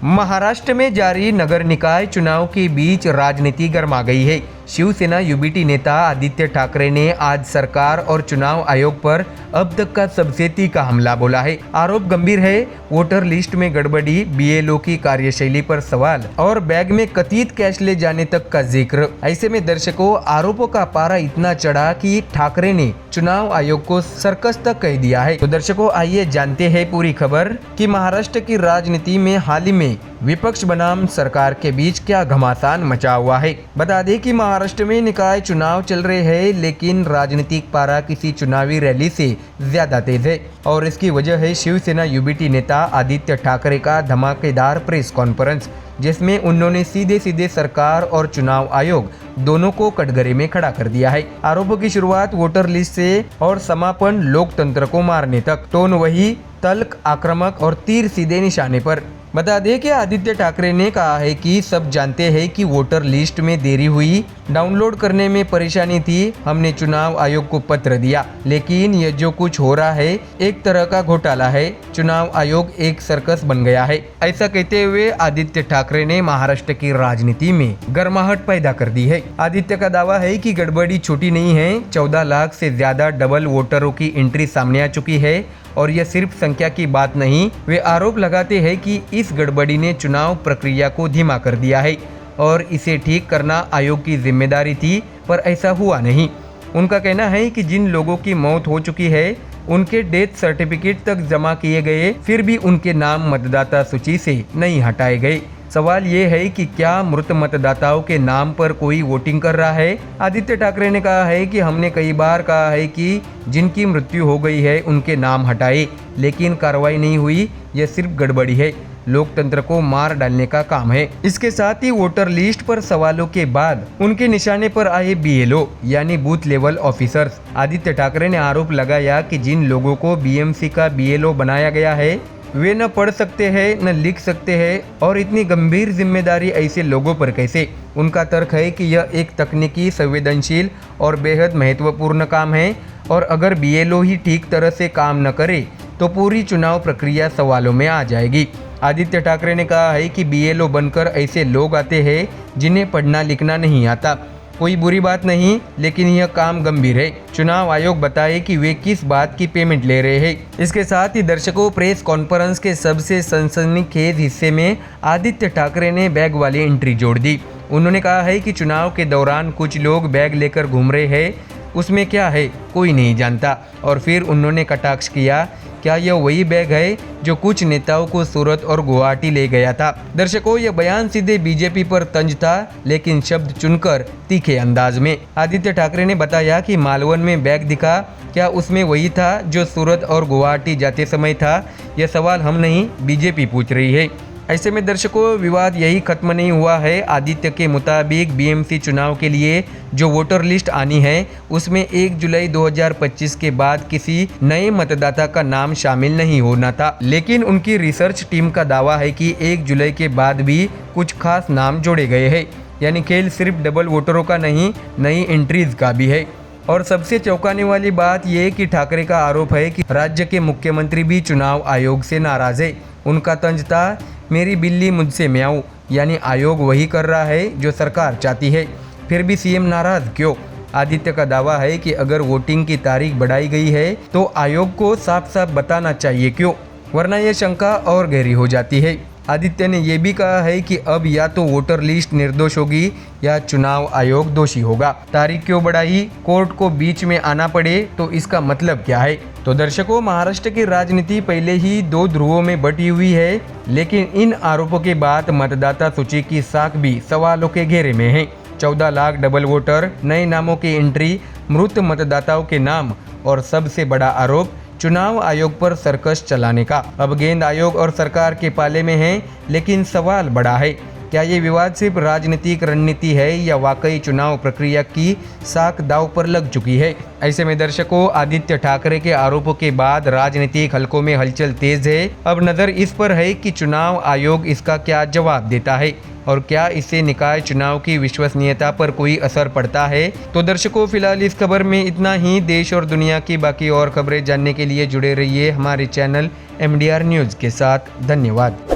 महाराष्ट्र में जारी नगर निकाय चुनाव के बीच राजनीति गर्मा गई है। शिवसेना यूबीटी नेता आदित्य ठाकरे ने आज सरकार और चुनाव आयोग पर अब तक का सबसे तीखा हमला बोला है। आरोप गंभीर है, वोटर लिस्ट में गड़बड़ी, बीएलओ की कार्यशैली पर सवाल और बैग में कथित कैश ले जाने तक का जिक्र। ऐसे में दर्शकों, आरोपों का पारा इतना चढ़ा कि ठाकरे ने चुनाव आयोग को सर्कस तक कह दिया है। तो दर्शकों, आइए जानते हैं पूरी खबर कि महाराष्ट्र की राजनीति में हाल ही में विपक्ष बनाम सरकार के बीच क्या घमासान मचा हुआ है। बता दें कि महाराष्ट्र में निकाय चुनाव चल रहे हैं, लेकिन राजनीतिक पारा किसी चुनावी रैली से ज्यादा तेज है और इसकी वजह है शिवसेना यूबीटी नेता आदित्य ठाकरे का धमाकेदार प्रेस कॉन्फ्रेंस, जिसमें उन्होंने सीधे सीधे सरकार और चुनाव आयोग दोनों को कटघरे में खड़ा कर दिया है। आरोपों की शुरुआत वोटर लिस्ट से और समापन लोकतंत्र को मारने तक। टोन वही, तल्ख आक्रामक और तीर सीधे निशाने पर। बता दें कि आदित्य ठाकरे ने कहा है कि सब जानते हैं कि वोटर लिस्ट में देरी हुई, डाउनलोड करने में परेशानी थी, हमने चुनाव आयोग को पत्र दिया, लेकिन ये जो कुछ हो रहा है एक तरह का घोटाला है, चुनाव आयोग एक सर्कस बन गया है। ऐसा कहते हुए आदित्य ठाकरे ने महाराष्ट्र की राजनीति में गर्माहट पैदा कर दी है। आदित्य का दावा है कि गड़बड़ी छोटी नहीं है, 14 लाख से ज्यादा डबल वोटरों की एंट्री सामने आ चुकी है और यह सिर्फ संख्या की बात नहीं। वे आरोप लगाते हैं कि इस गड़बड़ी ने चुनाव प्रक्रिया को धीमा कर दिया है और इसे ठीक करना आयोग की जिम्मेदारी थी, पर ऐसा हुआ नहीं। उनका कहना है कि जिन लोगों की मौत हो चुकी है उनके डेथ सर्टिफिकेट तक जमा किए गए, फिर भी उनके नाम मतदाता सूची से नहीं हटाए गए। सवाल ये है कि क्या मृत मतदाताओं के नाम पर कोई वोटिंग कर रहा है। आदित्य ठाकरे ने कहा है कि हमने कई बार कहा है कि जिनकी मृत्यु हो गई है उनके नाम हटाए, लेकिन कार्रवाई नहीं हुई। यह सिर्फ गड़बड़ी है, लोकतंत्र को मार डालने का काम है। इसके साथ ही वोटर लिस्ट पर सवालों के बाद उनके निशाने पर आए बीएलओ यानी booth level officers. Aditya Thackeray ने आरोप लगाया कि जिन लोगों को बीएमसी का बीएलओ बनाया गया है वे न पढ़ सकते हैं न लिख सकते हैं, और इतनी गंभीर जिम्मेदारी ऐसे लोगों पर कैसे। उनका तर्क है कि यह एक तकनीकी, संवेदनशील और बेहद महत्वपूर्ण काम है और अगर बीएलओ ही ठीक तरह से काम न करे तो पूरी चुनाव प्रक्रिया सवालों में आ जाएगी। आदित्य ठाकरे ने कहा है कि बीएलओ बनकर ऐसे लोग आते हैं जिन्हें पढ़ना लिखना नहीं आता। कोई बुरी बात नहीं, लेकिन यह काम गंभीर है। चुनाव आयोग बताए कि वे किस बात की पेमेंट ले रहे हैं। इसके साथ ही दर्शकों, प्रेस कॉन्फ्रेंस के सबसे सनसनीखेज हिस्से में आदित्य ठाकरे ने बैग वाली एंट्री जोड़ दी। उन्होंने कहा है कि चुनाव के दौरान कुछ लोग बैग लेकर घूम रहे हैं, उसमें क्या है कोई नहीं जानता। और फिर उन्होंने कटाक्ष किया, क्या यह वही बैग है जो कुछ नेताओं को सूरत और गुवाहाटी ले गया था। दर्शकों, यह बयान सीधे बीजेपी पर तंज था, लेकिन शब्द चुनकर तीखे अंदाज में। आदित्य ठाकरे ने बताया कि मालवन में बैग दिखा, क्या उसमें वही था जो सूरत और गुवाहाटी जाते समय था। यह सवाल हम नहीं, बीजेपी पूछ रही है। ऐसे में दर्शकों, विवाद यही खत्म नहीं हुआ है। आदित्य के मुताबिक बीएमसी चुनाव के लिए जो वोटर लिस्ट आनी है उसमें 1 जुलाई 2025 के बाद किसी नए मतदाता का नाम शामिल नहीं होना था, लेकिन उनकी रिसर्च टीम का दावा है कि 1 जुलाई के बाद भी कुछ खास नाम जोड़े गए हैं। यानी खेल सिर्फ डबल वोटरों का नहीं, नई एंट्रीज का भी है। और सबसे चौंकाने वाली बात यह कि ठाकरे का आरोप है कि राज्य के मुख्यमंत्री भी चुनाव आयोग से नाराज है। उनका तंज था, मेरी बिल्ली मुझसे म्याऊं, यानी आयोग वही कर रहा है जो सरकार चाहती है, फिर भी सीएम नाराज क्यों। आदित्य का दावा है कि अगर वोटिंग की तारीख बढ़ाई गई है तो आयोग को साफ साफ बताना चाहिए क्यों, वरना यह शंका और गहरी हो जाती है। आदित्य ने यह भी कहा है कि अब या तो वोटर लिस्ट निर्दोष होगी या चुनाव आयोग दोषी होगा। तारीख क्यों बढ़ाई, कोर्ट को बीच में आना पड़े तो इसका मतलब क्या है। तो दर्शकों, महाराष्ट्र की राजनीति पहले ही 2 ध्रुवों में बटी हुई है, लेकिन इन आरोपों के बाद मतदाता सूची की साख भी सवालों के घेरे में है। 14 लाख डबल वोटर, नए नामों की एंट्री, मृत मतदाताओं के नाम और सबसे बड़ा आरोप चुनाव आयोग पर सर्कस चलाने का। अब गेंद आयोग और सरकार के पाले में है, लेकिन सवाल बड़ा है, क्या ये विवाद सिर्फ राजनीतिक रणनीति है या वाकई चुनाव प्रक्रिया की साख दांव पर लग चुकी है। ऐसे में दर्शकों, आदित्य ठाकरे के आरोपों के बाद राजनीतिक हलकों में हलचल तेज है। अब नजर इस पर है कि चुनाव आयोग इसका क्या जवाब देता है और क्या इससे निकाय चुनाव की विश्वसनीयता पर कोई असर पड़ता है। तो दर्शकों, फिलहाल इस खबर में इतना ही। देश और दुनिया की बाकी और खबरें जानने के लिए जुड़े रहिए हमारे चैनल MDR न्यूज़ के साथ। धन्यवाद।